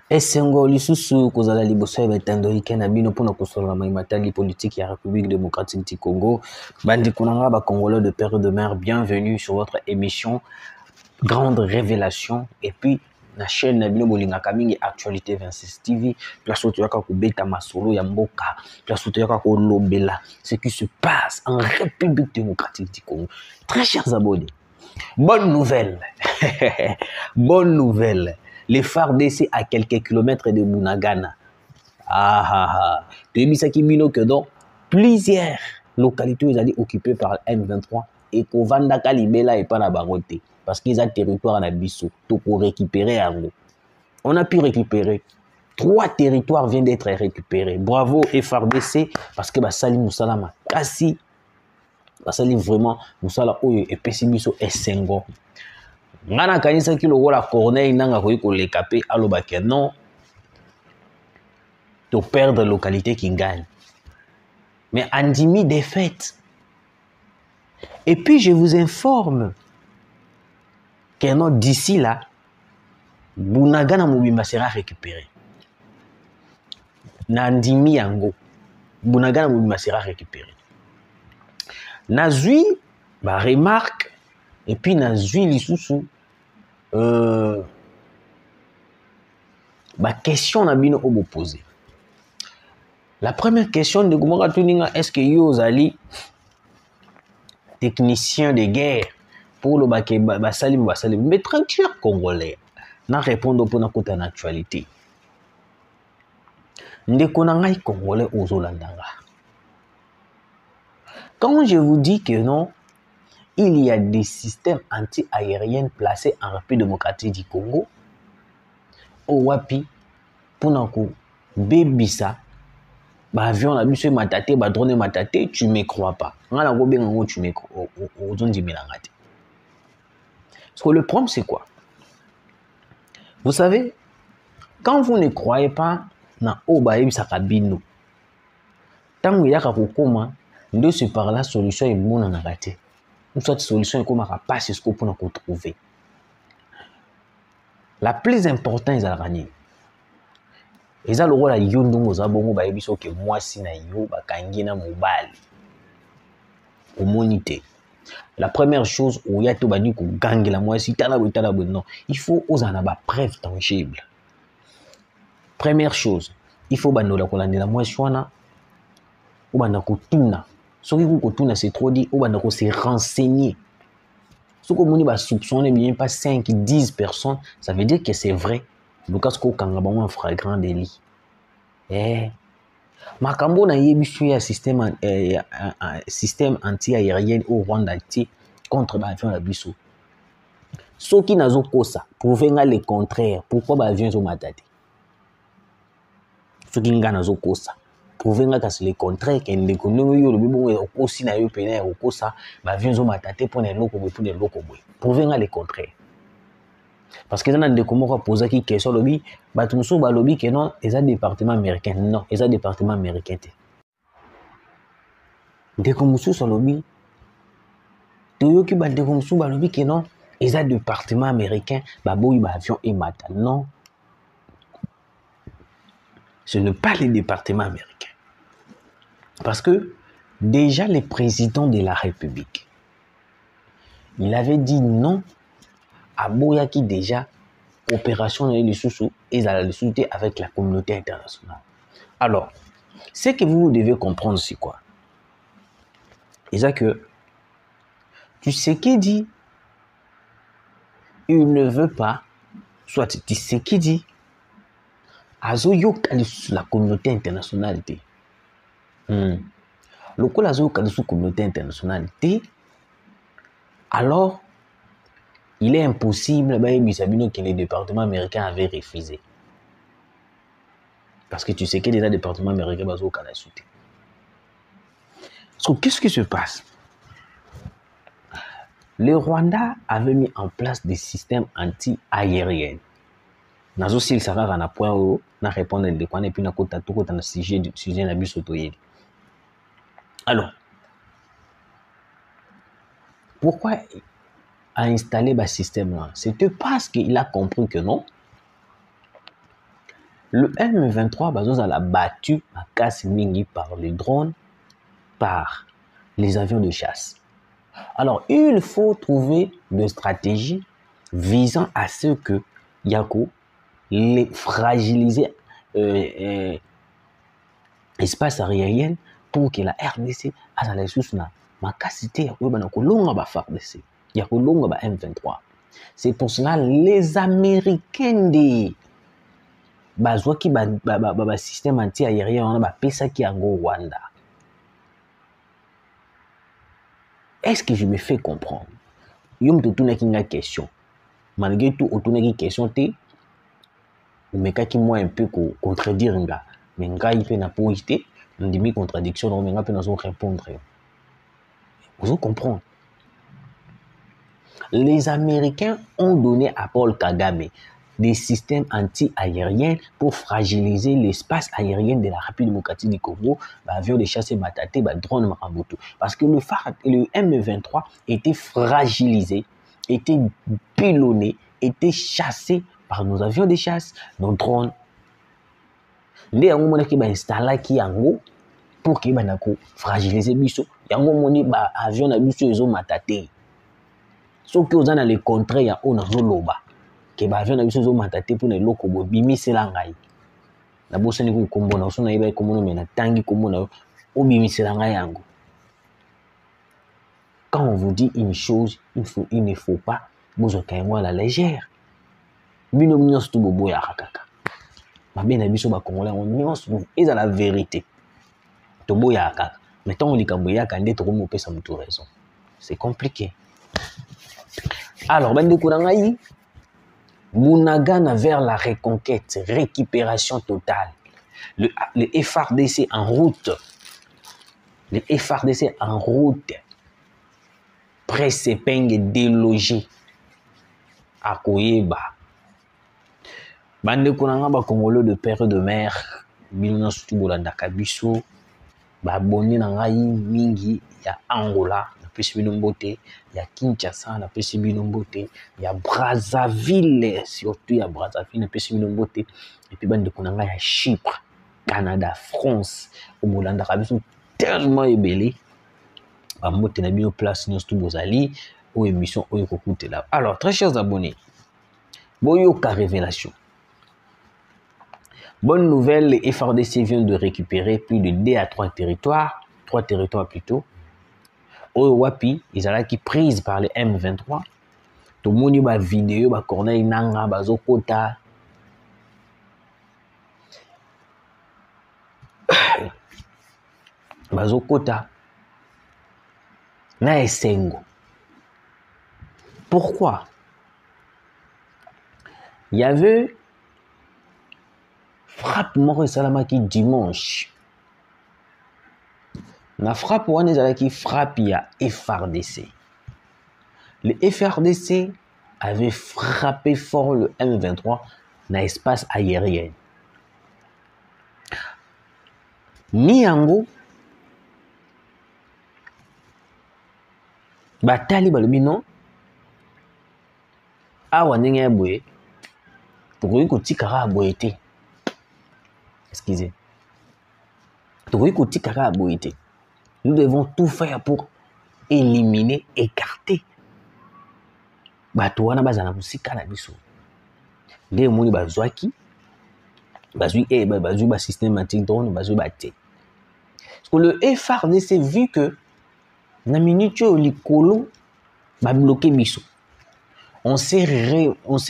Esengo lisusu kozala liboso ya batando ikena bino pona kosolola maimatali politique ya République démocratique du Congo. Bandi kunanga ba Congolais de père et de mère, bienvenue sur votre émission Grande Révélation. Et puis na chaîne na bino bolingaka mingi Actualité 26 TV, place où tu yaka kubeta masolo ya mboka, place où tu yaka kolobela ce qui se passe en République démocratique du Congo. Très chers abonnés, bonne nouvelle. Bonne nouvelle. Les FARDC à quelques kilomètres de Bunagana. Tu sais que dans plusieurs localités ils allaient occupées par M23 et qu'au Vandaka Libela et pas la barote parce qu'ils ont territoire en Abisso pour récupérer un mot. On a pu récupérer 3 territoires viennent d'être récupérés. Bravo FARDC parce que Basali Moussalama Kassi Basali vraiment Moussala Oyo et Pessimiso et Sengo. Ngana kanisa ki lokola Corneille nanga koyi koleka pe alobake non to perdre localité qui gagne. Mais Andimi défaite. Et puis je vous informe que non d'ici là Bunagana Mobimba sera récupéré. Nandimi yango Bunagana Mobimba sera récupéré. Nazui ba remarque et puis Nazui lisusu ma question n'a bien opposé. La première question de Gomora Tuninga, est-ce que vous allez technicien de guerre pour le Basalim, mais très cher congolais, n'a répondu pour notre actualité. Ndekonangai congolais aux Olandanga. Quand je vous dis que non, il y a des systèmes anti-aériens placés en République démocratique du Congo, au Wapi, pour nous bébisa, avion la bus matate, drone matate, tu me crois pas. Tu me crois. Parce que le problème c'est quoi? Vous savez, quand vous ne croyez pas na obaïb sakabino, tant que yaka kokoma, de se par la solution est bonne en raté. Une sorte de solution est comme à pas ce qu'on peut trouver. La plus importante est à gagner. Et ça le rôle à yondongo zabongo ba ebiso ke mwasi na yo ba kangi na mobali. Au monité. La première chose où ya to bani ko gangi la mwasi tala non, il faut aux en ba preuve tangible. Première chose, il faut banola ko landela mwasi wana ou bana ko tuna. Soki ko tuna c'est trop dit ou bana ko se renseigner. Ce que moni ba soupçonner bien pas 5 10 personnes, ça veut dire que c'est vrai. Lucas ko kanga ba un flagrant délit. Makambo na yebisu ya système anti-aérien au Rwanda contre l'avion la biso. Ceux qui n'ont pas ça, prouvez le contraire. Pourquoi l'avion sont matate? Ceux qui n'ont pas ça, prouvez le contraire. Qu'il ne connaît pas aussi na yo pena au ça, l'avion sont matate pour les locaux pour les locaux. Prouvez le contraire. Parce que dans le comment poser qui question lobby, batumso ba lobby que non, ils ont département américain. Non, ils ont département américain. Dès que monsieur sur lobby, tout qui ba dès que monsieur ba lobby que non, ils ont département américain, ba boy ba avion et mata. Non. Ce n'est pas le département américain. Parce que déjà le président de la République, il avait dit non à Boyaki déjà opération et les sous et à la société avec la communauté internationale. Alors, ce que vous devez comprendre, c'est quoi? C'est que tu sais qui dit il ne veut pas, soit tu sais qui dit azoyok la communauté internationale. Le coup azoyok la communauté internationale, alors il est impossible que les départements américains avaient refusé. Parce que tu sais que déjà les départements américains ont soutenu. Donc, qu'est-ce qui se passe? Le Rwanda avait mis en place des systèmes anti-aériens. Nazo sil saka na point où na répondre de quoi et puis na kota tout kota na sujet na biso toyeli. Alors, pourquoi a installé ce système là? C'était parce qu'il a compris que non, Le M23 a battu à Kassimingui par les drones, par les avions de chasse. Alors, il faut trouver des stratégies visant à ce que Yako les fragiliser espace aérien pour que la RDC a la ressource na capacité ya koyeba kolonga ba FARDC ya kolonga ba M23. C'est pour cela les Américains de bazwaki ba système anti-aérien wana ba pesaki yango Rwanda. Est-ce que je me fais comprendre? Yo mto tunaki nga question. Malgré tout otunaki question te mekaki moi un peu contredire nga. Mais nga ipe na poité, ndimi contradiction donc nga pe na zo répondre. Vous comprenez? Les Américains ont donné à Paul Kagame des systèmes anti-aériens pour fragiliser l'espace aérien de la République démocratique du Congo, avions de chasse Mataté, drone Maraboto. Parce que le M23 était fragilisé, était pilonné, était chassé par nos avions de chasse, nos drones. Ndé yango mona ki ba installaki yango pour que ba fragiliser biso. Yango moni ba avion na biso ezo Mataté. Soki ozana le contraire ya ona zoloba ke ba avion na biso ezo Mataté pour na eloko bo bimisela ngai. Na bosani ko kombo na so na yeba kombo na tangi kombo na o bimisela ngai yango. Quand on vous dit une chose, il ne faut pas vous okaimwa à la légère. Bino nyonso to bobo ya kaka. Mabe na biso ba congolais on nyonso eza la vérité. To boya kaka. Mais tant on likambo ya kande to mo pesa mutu raison. C'est compliqué. Alors, Bunagana vers la reconquête, récupération totale. Le FARDC en route. Le FARDC en route. Presse-peng délogé. À Koyeba. Bande Konanga ba Congolais de père de mère. Bilona Sutubolanda Kabiso. Baboni Nangayi Mingi. Ya Angola. Il y a Kinshasa, il y a Brazzaville, surtout il y a Brazzaville, et puis il y a Chypre, Canada, France, au Molanda, sont tellement ébélés. Il y a place aux émissions. Alors, très chers abonnés, Boyoka révélation. Bonne nouvelle, les FARDC viennent de récupérer plus de 2 à 3 territoires, 3 territoires plutôt. Wapi, ils ont été prise par les M23. Tout le monde a vidéo, Corneille Nanga, Bazokota. Bazokota. Na Esengo. Pourquoi? Il y avait frappe Maurice Salamaki dimanche. La frappe qui frappe il y a FARDC. Le FARDC avait frappé fort le M23 dans l'espace aérien. Niango batali balobi non awa ndenge ya boye tokoki kotikaka boye te. Excusez. Tokoki kotikaka boye te. Nous devons tout faire pour éliminer, écarter. Bato wana bazana musika na biso. Nde moni bazwaki. Bazui ba systématique drone bazui baté. Parce que le FARDC vu que na minute likolo ba bloquer biso. On s'est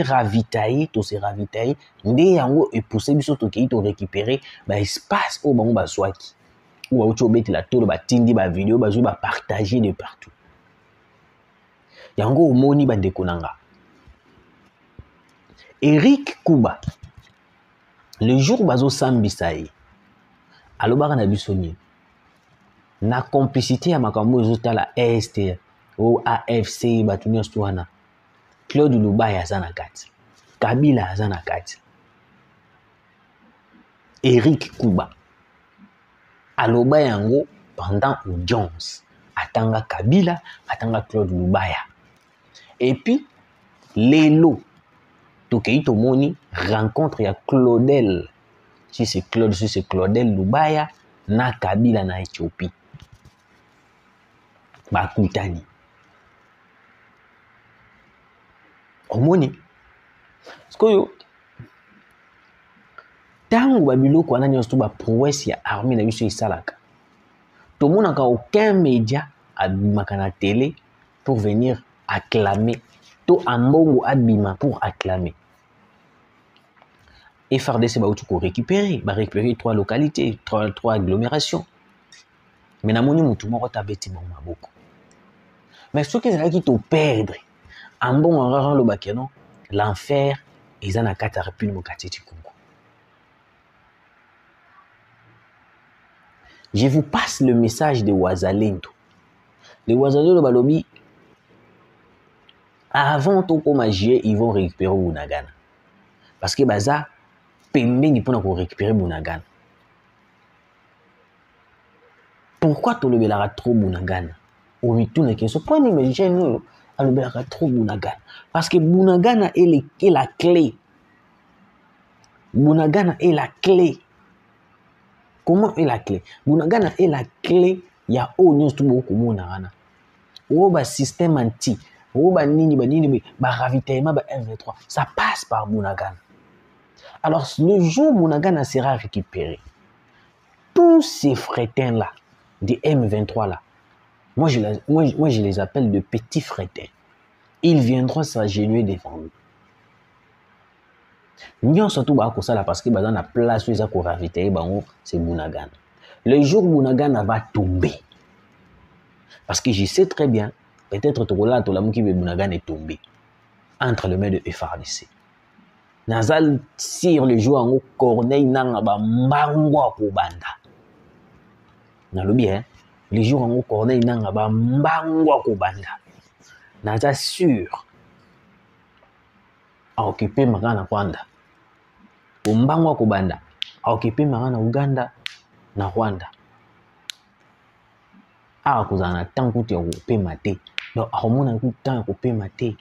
ravitaillé, tout s'est ravitaillé. Nde yango et poussé biso to ki to récupérer ba espace au bango bazwaki. Ou autre la tour ba tindi ba vidéo ba zo ba partager de partout. Yango omoni ba dekonanga. Eric Kuba le jour bazo sambisaye alobaka na bisoni na complicité ya makambo ezota la EST ou AFC batunya stwana Claude Lubaya azana kati Kabila azana kati Eric Kuba aloba yango pendant audience atanga Kabila atanga Claude Lubaya et puis lelo tokei tomoni rencontre ya Claudel si c'est Claude, si c'est Claudel Lubaya, na Kabila na Éthiopie. Bakutani. Omoni. Parce que tango babiloko wana nyonso ba prouesse ya armée na biso esalaka. Tomonaka aucun média abimaka na télé pour venir acclamer. To ambongo abima pour acclamer. FRDC va récupérer 3 localités, 3 agglomérations. Mais na moni mutu moko tabeti maboko. Mais ce qui est qui perdre ambongo ngara lo bakeno l'enfer eza na kata rapide mokatiti Congo. Je vous passe le message de Wazalendo. Les Wazalendo balobi avant tout comme juillet ils vont récupérer Bunagana. Parce que baza pembeni pour récupérer Bunagana. Pourquoi tu le trop Bunagana? Au retour de question, point d'imaginer nous le trop Bunagana. Parce que Bunagana est la clé. Bunagana est la clé. Comment est la clé? Bunagana est la clé. Il y a au news tout beaucoup Bunagana. Ou système anti. Ou nini ravitaillement M23. Ça passe par Bunagana. Alors le jour où Bunagana sera récupéré, tous ces frétins là des M23 là, moi je les appelle de petits frétins. Ils viendront s'agenouiller devant nous. Nous surtout ça parce que dans la place où ils ont ravitaillé, c'est Bunagana. Le jour où Bunagana va tomber, parce que je sais très bien, peut-être que là, tout le monde qui veut Bunagana est tombé entre les mains de FRDC. Nazal sur le jour en Corneille nanga ba mbangwa ko banda. Nalobi les jours en Corneille nanga ba mbangwa ko banda. Naza sûr à occuper magana Rwanda. Mbangwa ko banda à occuper magana Uganda na Rwanda. A kozana tanku te ko pema te. Donc a mona ku tan ko pema te.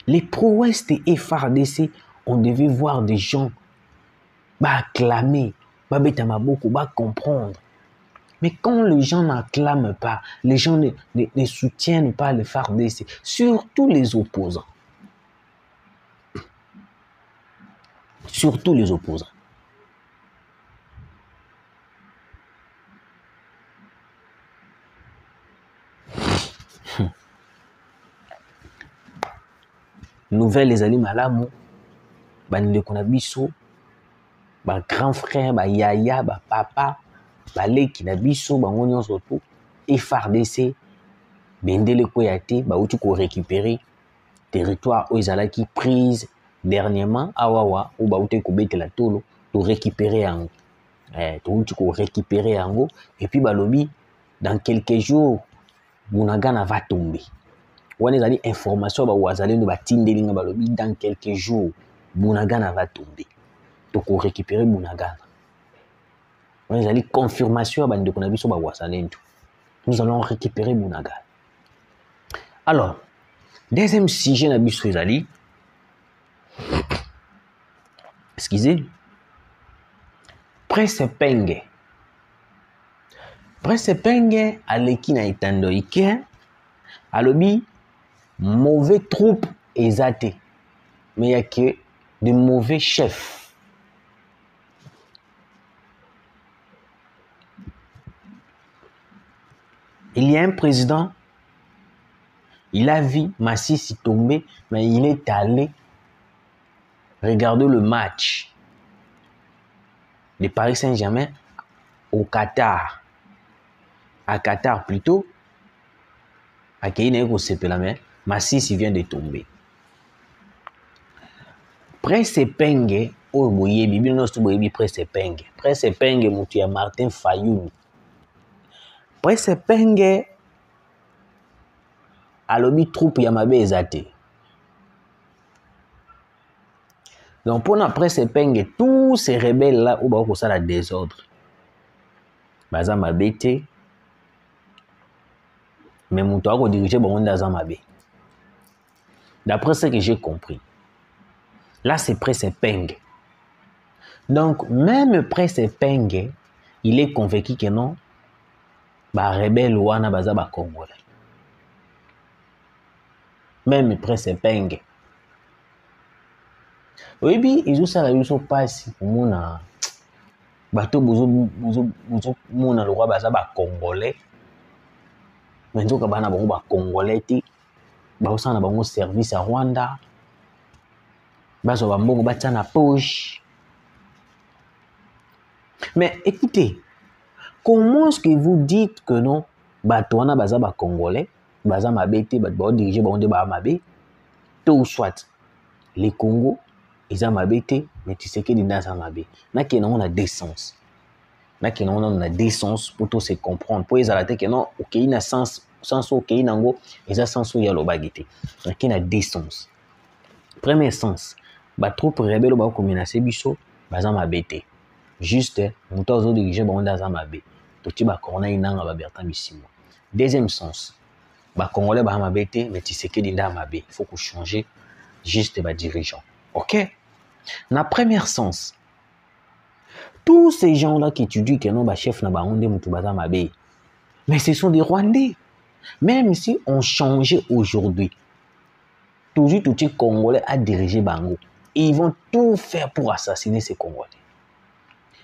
Les prouesses de FRDC, on devait voir des gens acclamer, beaucoup, comprendre. Mais quand les gens n'acclament pas, les gens ne soutiennent pas le FARDC, surtout les opposants. Surtout les opposants. Nouvelle les amis malamu, bandeko na biso, ba grand frère, ba yaya, ba papa, ba leki na biso, ba ngonyo surtout, FARDC, bendele koyate, ba utu ko récupérer territoire où ils allaient qui prise dernièrement, awawa, ou ba utu ko bete la tolo, to récupérer en to utu ko récupérer en et puis ba lobi, dans quelques jours, Bunagana va tomber. On a des informations dans quelques jours, Bunagana va tomber. Donc on récupère Bunagana. On a des confirmations nous allons récupérer Bunagana. Alors, deuxième sujet na biso ezali. Excusez. Presse Penge. Presse Penge aleki na itando ike alobi mauvais troupes exaté, mais il n'y a que de mauvais chefs. Il y a un président, il a vu Massissi tomber, mais il est allé regarder le match de Paris Saint-Germain au Qatar. À Qatar plutôt, à Kéine Sepelame. Massissi vient de tomber. Presse Penge, oh boye, bibi nostro boye Presse Penge. Presse Penge mutu ya Martin Fayulu. Presse Penge alobi troupe ya mabe ezate. Donc pour la Presse Penge, tous ces rebelles là où ba ko sala désordre. Baza mabete. Mais mutu ako diriger bango ndaza mabe. D'après ce que j'ai compris. Là, c'est Presse Peng. Donc, même Presse Peng, il est convaincu que non, bah rebelle wana baza ba Congolais. Même Presse Peng. Oui, puis ils ont ça la ils sont pas si pour moi bateau bozo mona le roi baza ba Congolais. Mais nzoka bana bango ba Congolais ti ba osana bango service à Rwanda. Bazo ba mbongo batia na poche. Mais écoutez, comment est-ce que vous dites que non, bato wana baza ba Congolais, baza mabete, bato ba diriger ba onde ba mabe, tout soit les Congo, ils ont mabete, mais tu sais que les naza mabe. Na qui on a décence. Na qui on a décence pour tout se comprendre. Pour les arrêter que non, ok, il a sens ok, nango, ils a sens où il y a le bagité. Na qui a décence. Premier sens, ba troupe rebelle ba ko menacer biso, baza mabete. Juste, nous tous diriger ba onde za mabe. Toti ba corona inanga ba Bertrand Bisimwa. Deuxième sens, ba Congolais ba mabete, mais tu sais que l'inda mabe. Il faut qu'on change juste ba dirigeant. OK? Na premier sens, tous ces gens-là qui étudient que non ba chef na ba onde mutu baza mabe. Mais ce sont des Rwandais. Même si on changeait aujourd'hui, toujours tout les Congolais à diriger Bango, ils vont tout faire pour assassiner ces Congolais.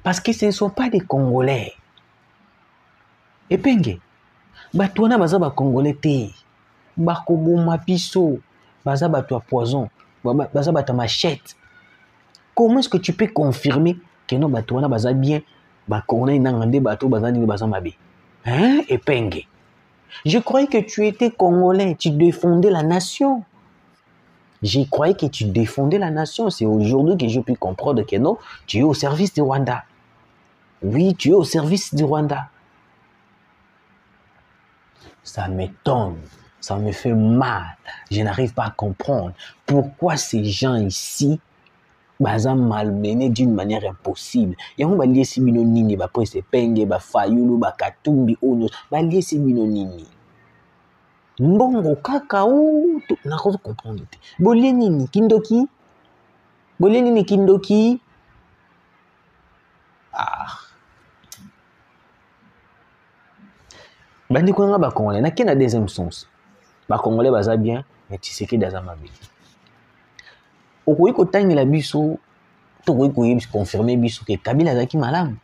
Parce que ce ne sont pas des Congolais. Et penge, batouana baza ba Congolais te, bakoboma biso, baza bato poison, baza bato machette. Comment est-ce que tu peux confirmer que non batouana baza bien, ba Congolais nangande bato baza ni baza mabe? Hein? Et penge. Je croyais que tu étais Congolais, tu défendais la nation. Je croyais que tu défendais la nation. C'est aujourd'hui que je peux comprendre que non, tu es au service du Rwanda. Oui, tu es au service du Rwanda. Ça m'étonne, ça me fait mal. Je n'arrive pas à comprendre pourquoi ces gens ici baza malmenés d'une manière impossible. Yango balie si bino nini ba Presse Penge ba Fayulu ba Katumbi onyo balie si bino nini. Mbongo kaka ou na ko comprendre te. Bolie nini kindoki? Bolie nini kindoki? Ah. Bandi ko nga ba Congolais na kena deuxième sens. Ba Congolais baza bien, mais tu sais que daza mabe. Okoyi ko tangela biso, to koyi confirmer biso que Kabila azaki malamu.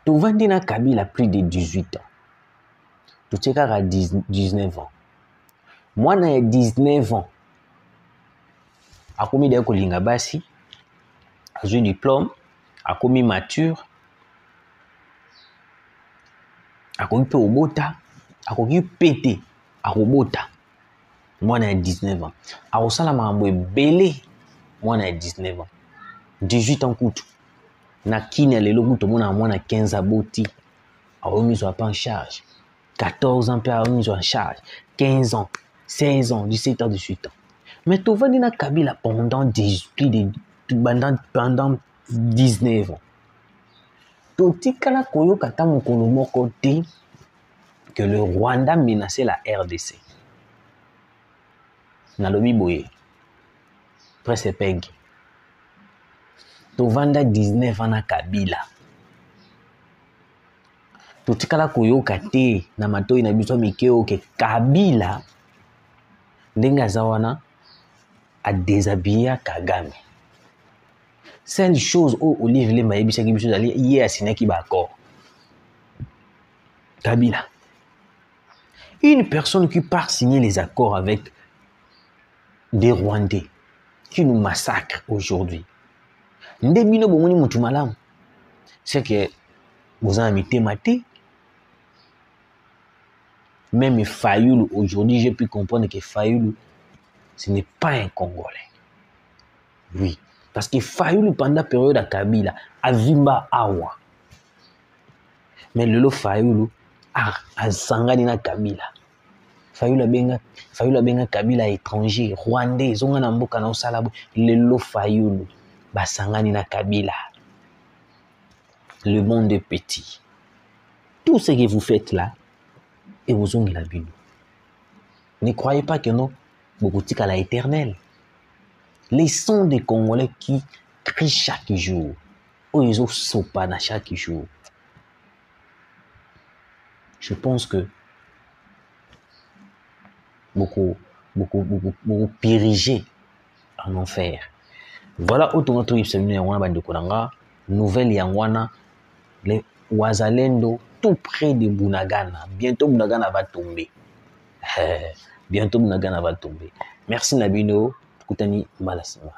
Tovandi na Kabila plus de 18 ans. Tu à 19 ans. Moi, na 19 ans. Akomi de kolinga basi. Azui diplôme. Akomi mature. Akomi pe obota. Akomi pété. Akobota. Moi, na 19 ans. Akosala mambo ebele. Moi, na 19 ans. 18 ans kutu. Na kine lelo kutu mona moi na 15 aboti. Akomi so pas en charge. 14 ans, puis mis en charge. 15 ans, 16 ans, 17 ans, 18 ans. Mais tu vas dire Kabila pendant 19 ans. Tu kala koyo kata mokolo moko te que le Rwanda menaçait la RDC. Nalobi boye. Presse Peng. Tu vanda 19 ans na Kabila. Totikala koyoka te na matoi na biso mikeo ke Kabila ndenga zawana a déshabillé Kagame. Seule chose où Olivier Lemba yebisa ki biso dali hier asinaki ba accord. Kabila. Une personne qui part signer les accords avec des Rwandais qui nous massacrent aujourd'hui. Ndebino bomoni mutu malamu. C'est que vous en mettez maté. Même Fayulu, aujourd'hui, j'ai pu comprendre que Fayulu, ce n'est pas un Congolais. Oui. Parce que Fayulu, pendant la période à Kabila, a Vimba Awa. Mais lelo Fayulu asangani na Kabila. Fayulu benga Kabila étranger, rwandais, zonga na mboka na osala lelo Fayulu basangani na Kabila. Le monde est petit. Tout ce que vous faites là, et vous ont la Bible. Ne croyez pas que non, beaucoup à la éternelle. Les sons des Congolais qui crient chaque jour, ou ils ont sopana chaque jour. Je pense que beaucoup périger en enfer. Voilà où ton trip seminé en bande de Konanga, nouvelle Yangwana, les Wazalendo tout près de Bunagana. Bientôt Bunagana va tomber. Bientôt Bunagana va tomber. Merci Nabino, Koutani Malasima.